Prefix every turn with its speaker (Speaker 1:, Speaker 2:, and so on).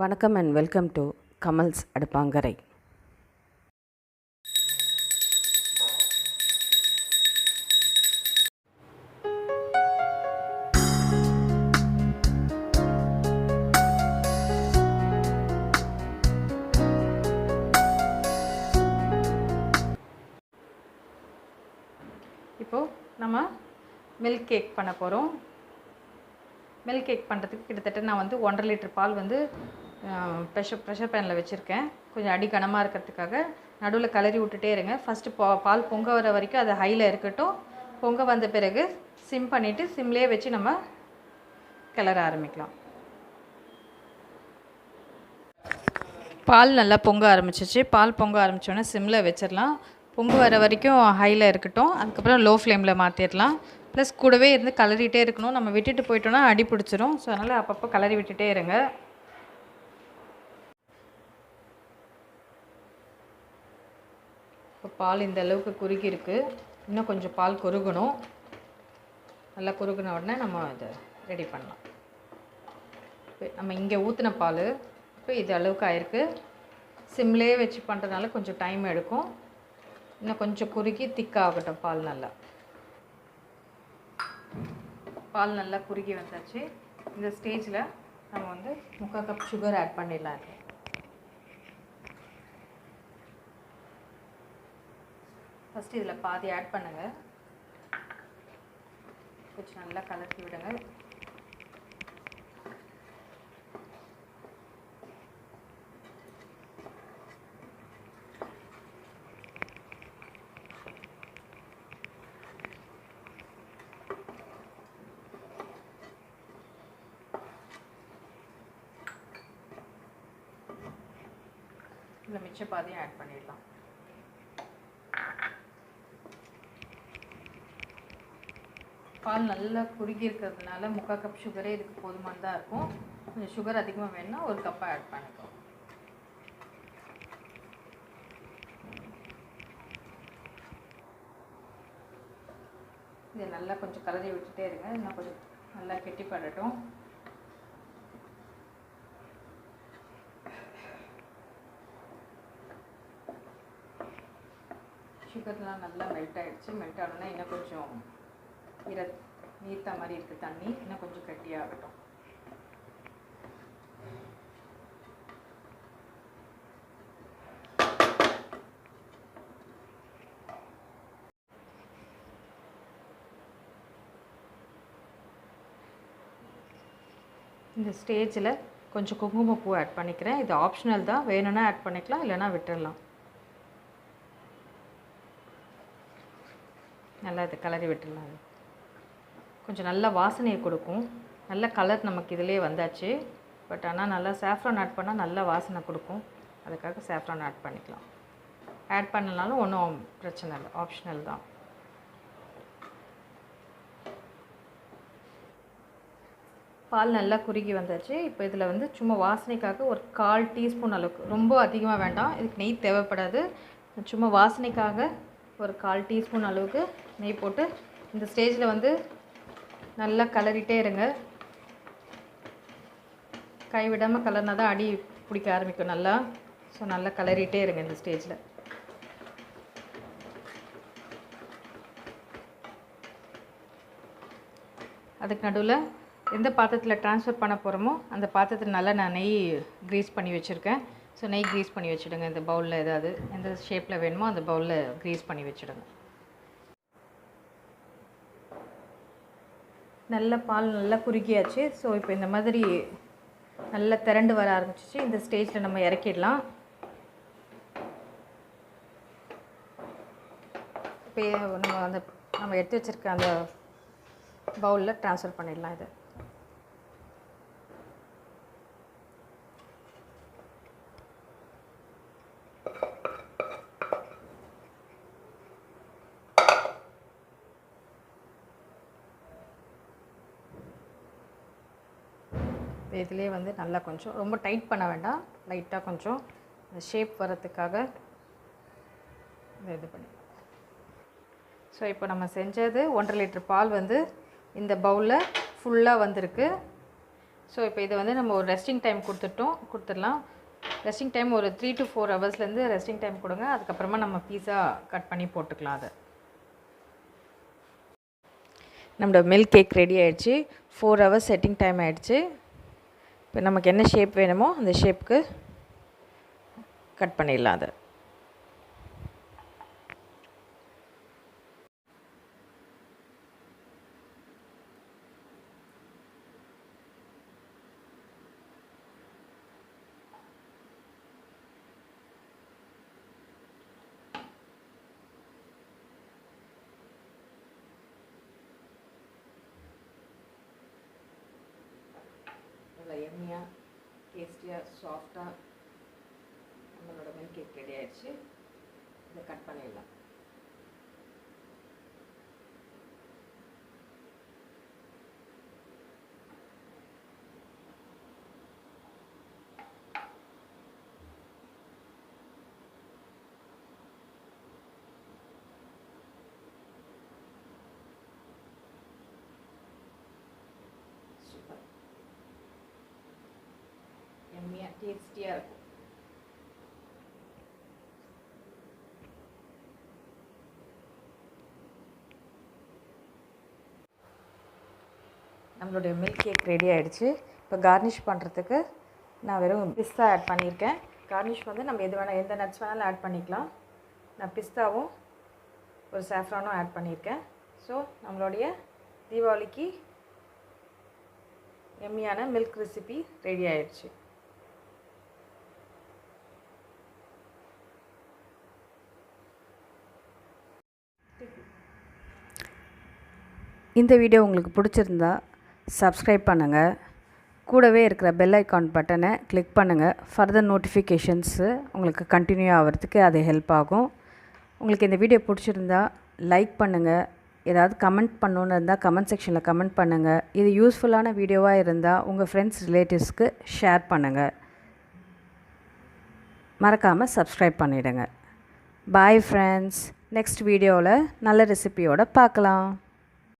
Speaker 1: வணக்கம் and welcome to Kamal's அடுப்பாங்கரை.
Speaker 2: இப்போது நம்ம மில்க் கேக் பண்ண போகிறோம். மில்க் கேக் பண்ணுறதுக்கு கிட்டத்தட்ட நான் 1.5 லிட்டர் பால் ப்ரெஷர் பேனில் வச்சுருக்கேன். கொஞ்சம் அடி கனமாக இருக்கிறதுக்காக நடுவில் கிளறி விட்டுட்டே இருங்க. ஃபஸ்ட்டு பால் பொங்க வர வரைக்கும் அது ஹையில் இருக்கட்டும். பொங்க வந்த பிறகு சிம் பண்ணிவிட்டு சிம்லேயே வச்சு நம்ம கிளற ஆரம்பிக்கலாம். பால் நல்லா பொங்க ஆரம்பிச்சிச்சு. பால் பொங்க ஆரம்பித்தோன்னே சிம்மில் வச்சிடலாம். பொங்க வர வரைக்கும் ஹையில் இருக்கட்டும். அதுக்கப்புறம் லோ ஃப்ளேமில் மாற்றிடலாம். ப்ளஸ் கூடவே இருந்து கிளறிட்டே இருக்கணும். நம்ம விட்டுட்டு போயிட்டோன்னா அடி பிடிச்சிரும். ஸோ அதனால் அப்பப்போ கிளறி விட்டுட்டே இருங்க. இப்போ பால் இந்த அளவுக்கு குறுகி இருக்குது. இன்னும் கொஞ்சம் பால் குறுகணும். நல்லா குறுகின உடனே நம்ம அதை ரெடி பண்ணலாம். இப்போ நம்ம இங்கே ஊற்றின பால் இப்போ இது அளவுக்கு ஆயிருக்கு. சிம்லேயே வச்சு பண்ணுறதுனால கொஞ்சம் டைம் எடுக்கும். இன்னும் கொஞ்சம் குறுகி திக்காகட்டும். பால் நல்லா குறுகி வந்தாச்சு. இந்த ஸ்டேஜில் நம்ம 3/4 கப் சுகர் ஆட் பண்ணிடலாம். ஃபஸ்ட்டு இதில் பாதி ஆட் பண்ணுங்கள். கொஞ்சம் நல்லா கலக்கி விடுங்க. இதில் மிச்ச பாதியும் ஆட் பண்ணிடலாம். பால் நல்லா குறுகி இருக்கிறதுனால 3/4 கப் சுகரே இதுக்கு போதுமானதாக இருக்கும். கொஞ்சம் சுகர் அதிகமாக வேணும்னா 1 கப்பாக ஆட் பண்ணிக்கோ. இதை நல்லா கொஞ்சம் கலரி விட்டுட்டே இருங்க. இன்னும் கொஞ்சம் நல்லா கெட்டிப்படட்டும். சுகர்லாம் நல்லா மெல்ட் ஆகிடுச்சு. மெல்ட் ஆகணுன்னா இன்னும் கொஞ்சம் நீர்த்த மாதிரி இருக்குது தண்ணி. இன்னும் கொஞ்சம் கட்டியாகட்டும். இந்த ஸ்டேஜில் கொஞ்சம் குங்குமப்பூ ஆட் பண்ணிக்கிறேன். இது ஆப்ஷனல் தான். வேணும்னா ஆட் பண்ணிக்கலாம், இல்லைனா விட்டுடலாம். நல்லா இது கலரி விட்டுடலாம். கொஞ்சம் நல்ல வாசனையை கொடுக்கும். நல்ல கலர் நமக்கு இதிலே வந்தாச்சு. பட் ஆனால் நல்லா சாஃப்ரான் ஆட் பண்ணால் நல்ல வாசனை கொடுக்கும். அதுக்காக சாஃப்ரான் ஆட் பண்ணிக்கலாம். ஆட் பண்ணனாலும் ஒன்றும் பிரச்சனை இல்லை, ஆப்ஷனல் தான். பால் நல்லா குறுகி வந்தாச்சு. இப்போ இதில் சும்மா வாசனைக்காக ஒரு 1/4 டீஸ்பூன் அளவுக்கு, ரொம்ப அதிகமாக வேண்டாம், இதுக்கு நெய் தேவைப்படாது. சும்மா வாசனைக்காக ஒரு 1/4 டீஸ்பூன் அளவுக்கு நெய் போட்டு இந்த ஸ்டேஜில் நல்லா கலரிட்டே இருங்க. கைவிடாமல் கலர்னா தான் அடி பிடிக்க ஆரம்பிக்கும் நல்லா. ஸோ நல்லா கலரிட்டே இருங்க இந்த ஸ்டேஜில். அதுக்கு நடுவில் எந்த பாத்திரத்தில் ட்ரான்ஸ்ஃபர் பண்ண போகிறோமோ அந்த பாத்திரத்தில் நல்லா நான் நெய் க்ரீஸ் பண்ணி வச்சுருக்கேன். ஸோ நெய் க்ரீஸ் பண்ணி வச்சுடுங்க. இந்த பவுலில் ஏதாவது எந்த ஷேப்பில் வேணுமோ அந்த பவுலில் க்ரீஸ் பண்ணி வச்சுடுங்க. நல்ல பால் நல்லா குறுகியாச்சு. ஸோ இப்போ இந்த மாதிரி நல்லா திரண்டு வர ஆரம்பிச்சிச்சு. இந்த ஸ்டேஜில் நம்ம இறக்கிடலாம். இப்போ நம்ம எடுத்து வச்சுருக்க அந்த பவுலில் ட்ரான்ஸ்ஃபர் பண்ணிடலாம். இதை இதிலே நல்லா கொஞ்சம் ரொம்ப டைட் பண்ண வேண்டாம், லைட்டாக கொஞ்சம் ஷேப் வரத்துக்காக இது பண்ணி. ஸோ இப்போ நம்ம செஞ்சது 1.5 லிட்டர் பால் இந்த பவுலில் ஃபுல்லாக வந்திருக்கு. ஸோ இப்போ இதை வந்து நம்ம ஒரு ரெஸ்டிங் டைம் கொடுத்துடலாம். ரெஸ்டிங் டைம் ஒரு 3 to 4 ஹவர்ஸ்லேருந்து ரெஸ்டிங் டைம் கொடுங்க. அதுக்கப்புறமா நம்ம பீஸா கட் பண்ணி போட்டுக்கலாம். அதை நம்மளோட மில்க் கேக் ரெடி ஆகிடுச்சு. 4 ஹவர்ஸ் செட்டிங் டைம் ஆகிடுச்சு. இப்போ நமக்கு என்ன ஷேப் வேணுமோ அந்த ஷேப்புக்கு கட் பண்ணிடலாம். அதை நல்லா எம்மியாக டேஸ்டியாக சாஃப்டாக நம்மளோட மில்க் கேக் ரெடி ஆகிடுச்சு. இதை கட் பண்ணிடலாம். சூப்பர், எம்மியாக டேஸ்டியாக இருக்கும். நம்மளுடைய மில்க் கேக் ரெடி ஆகிடுச்சு. இப்போ கார்னிஷ் பண்ணுறதுக்கு நான் வெறும் பிஸ்தா ஆட் பண்ணியிருக்கேன். கார்னிஷ் வந்து நம்ம எந்த நட்ஸ் வேணாலும் ஆட் பண்ணிக்கலாம். நான் பிஸ்தாவும் ஒரு சாஃப்ரானும் ஆட் பண்ணியிருக்கேன். ஸோ நம்மளுடைய தீபாவளிக்கு எம்மியான மில்க் ரெசிபி ரெடி ஆகிடுச்சு.
Speaker 1: இந்த வீடியோ உங்களுக்கு பிடிச்சிருந்தா சப்ஸ்கிரைப் பண்ணுங்கள். கூடவே இருக்கிற பெல் ஐக்கான் பட்டனை கிளிக் பண்ணுங்கள். ஃபர்தர் நோட்டிஃபிகேஷன்ஸு உங்களுக்கு கண்டினியூ ஆகிறதுக்கு அது ஹெல்ப் ஆகும். உங்களுக்கு இந்த வீடியோ பிடிச்சிருந்தா லைக் பண்ணுங்கள். ஏதாவது கமெண்ட் பண்ணணுன்னு இருந்தால் கமெண்ட் செக்ஷனில் கமெண்ட் பண்ணுங்கள். இது யூஸ்ஃபுல்லான வீடியோவாக இருந்தால் உங்கள் ஃப்ரெண்ட்ஸ் ரிலேட்டிவ்ஸ்க்கு ஷேர் பண்ணுங்கள். மறக்காமல் சப்ஸ்கிரைப் பண்ணிவிடுங்க. Bye friends. நெக்ஸ்ட் வீடியோவில் நல்ல ரெசிபியோடு பார்க்கலாம்.